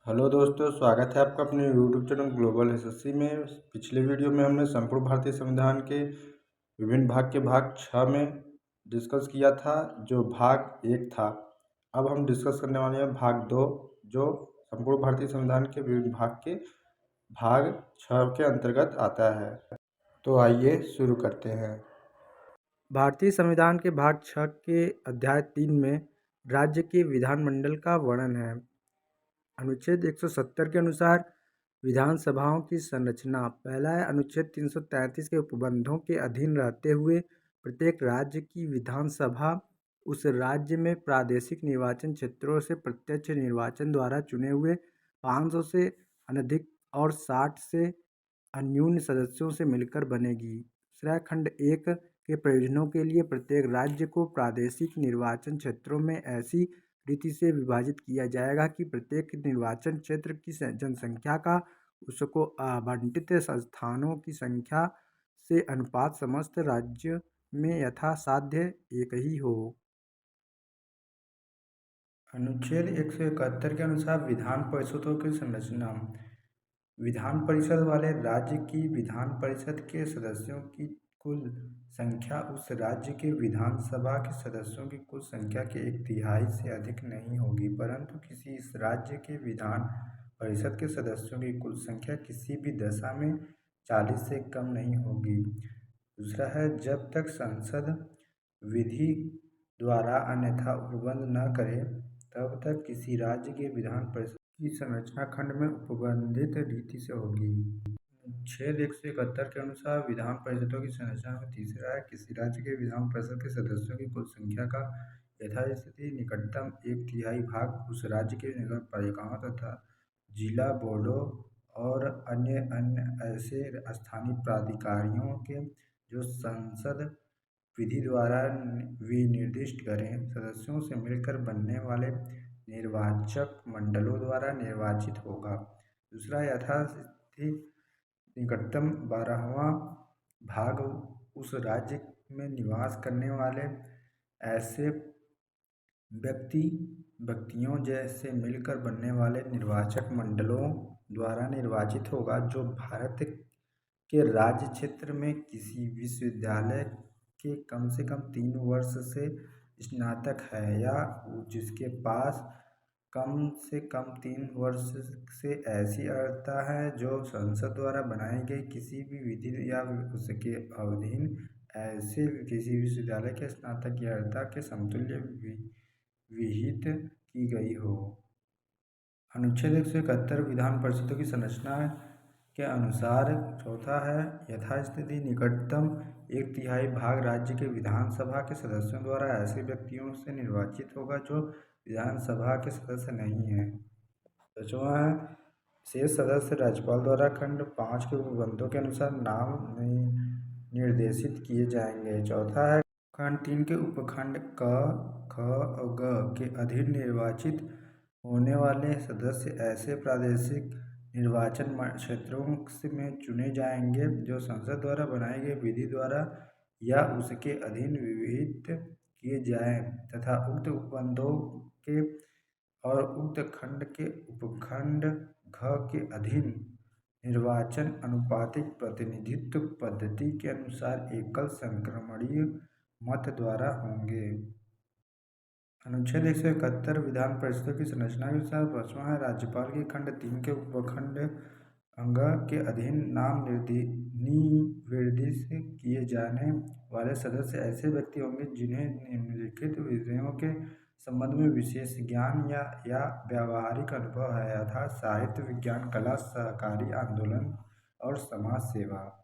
Hello दोस्तों, स्वागत है आपका अपने यूट्यूब चैनल ग्लोबल एसएससी में। पिछले वीडियो में हमने संपूर्ण भारतीय संविधान के विभिन्न भाग के भाग 6 में डिस्कस किया था, जो भाग 1 था। अब हम डिस्कस करने वाले हैं भाग 2, जो संपूर्ण भारतीय संविधान के विभिन्न भाग के भाग 6 के अंतर्गत आता है। तो आइए शुरू करते हैं। भारतीय संविधान के भाग 6 के अध्याय 3 में राज्य के विधानमंडल का वर्णन है। अनुच्छेद 170 के अनुसार विधानसभाओं की संरचना। पहला है अनुच्छेद 333 के उपबंधों के अधीन रहते हुए प्रत्येक राज्य की विधानसभा उस राज्य में प्रादेशिक निर्वाचन क्षेत्रों से प्रत्यक्ष निर्वाचन द्वारा चुने हुए 500 से अनधिक और 60 से अन्यून सदस्यों से मिलकर बनेगी। दूसरा खंड 1 के प्रयोजनों के लिए प्रत्येक राज्य को प्रादेशिक निर्वाचन क्षेत्रों में ऐसी रीति से विभाजित किया जाएगा कि प्रत्येक निर्वाचन क्षेत्र की जनसंख्या का उसको आवंटित स्थानों की संख्या से अनुपात समस्त राज्य में यथासाध्य एक ही हो। अनुच्छेद 171 के अनुसार विधान परिषदों की संरचना। विधान परिषद वाले राज्य की विधान परिषद के सदस्यों की कुल संख्या उस राज्य के विधानसभा के सदस्यों की कुल संख्या के 1/3 से अधिक नहीं होगी, परंतु किसी इस राज्य के विधान परिषद के सदस्यों की कुल संख्या किसी भी दशा में 40 से कम नहीं होगी। दूसरा है, जब तक संसद विधि द्वारा अन्यथा उपबंध न करे तब तक किसी राज्य के विधान परिषद की संरचना खंड में उपबंधित रीति से होगी। अनुच्छेद 171 के अनुसार विधान परिषदों की संरचना में तीसरा है, किसी राज्य के विधान परिषद के सदस्यों की कुल संख्या का यथास्थिति निकटतम 1/3 भाग उस राज्य के नगर पालिकाओं तथा जिला बोर्डों और अन्य ऐसे स्थानीय प्राधिकारियों के जो संसद विधि द्वारा विनिर्दिष्ट करें सदस्यों से मिलकर बनने वाले निर्वाचक मंडलों द्वारा निर्वाचित होगा। दूसरा, यथास्थिति निकटतम 12वां भाग उस राज्य में निवास करने वाले ऐसे व्यक्तियों जैसे मिलकर बनने वाले निर्वाचक मंडलों द्वारा निर्वाचित होगा, जो भारत के राज्य क्षेत्र में किसी विश्वविद्यालय के कम से कम 3 वर्ष से स्नातक है या जिसके पास कम से कम 3 वर्ष से ऐसी अर्हता है जो संसद द्वारा बनाई गई किसी भी विधि या उसके अधीन ऐसे किसी विश्वविद्यालय के स्नातक की अर्हता के समतुल्य विहित की गई हो। अनुच्छेद 171 विधान परिषदों की संरचना के अनुसार चौथा है, यथास्थिति निकटतम 1/3 भाग राज्य के विधानसभा के सदस्यों द्वारा ऐसे व्यक्तियों से निर्वाचित होगा जो विधानसभा के सदस्य नहीं हैं। पाँचवां है, शेष सदस्य राज्यपाल द्वारा खंड 5 के उपबंधों के अनुसार नाम निर्देशित किए जाएंगे। चौथा है, खंड 3 के उपखंड क, ख और ग के अधीन निर्वाचित होने वाले सदस्य ऐसे प्रादेशिक निर्वाचन क्षेत्रों में चुने जाएंगे जो संसद द्वारा बनाई गई विधि द्वारा या उसके अधीन विहित किए जाएं तथा उक्त उपबंधों के और उक्त खंड के उपखंड घ के अधीन निर्वाचन अनुपातिक प्रतिनिधित्व पद्धति के अनुसार एकल संक्रमणीय मत द्वारा होंगे। अनुच्छेद 171 विधान परिषदों की संरचना के अनुसार पाँचवां है, राज्यपाल के खंड 3 के उपखंड अंग के अधीन नाम निर्दिष्ट किए जाने वाले सदस्य ऐसे व्यक्ति होंगे जिन्हें निम्नलिखित विषयों के संबंध में विशेष ज्ञान या व्यावहारिक अनुभव है, अर्थात साहित्य, विज्ञान, कला, सहकारी आंदोलन और समाज सेवा।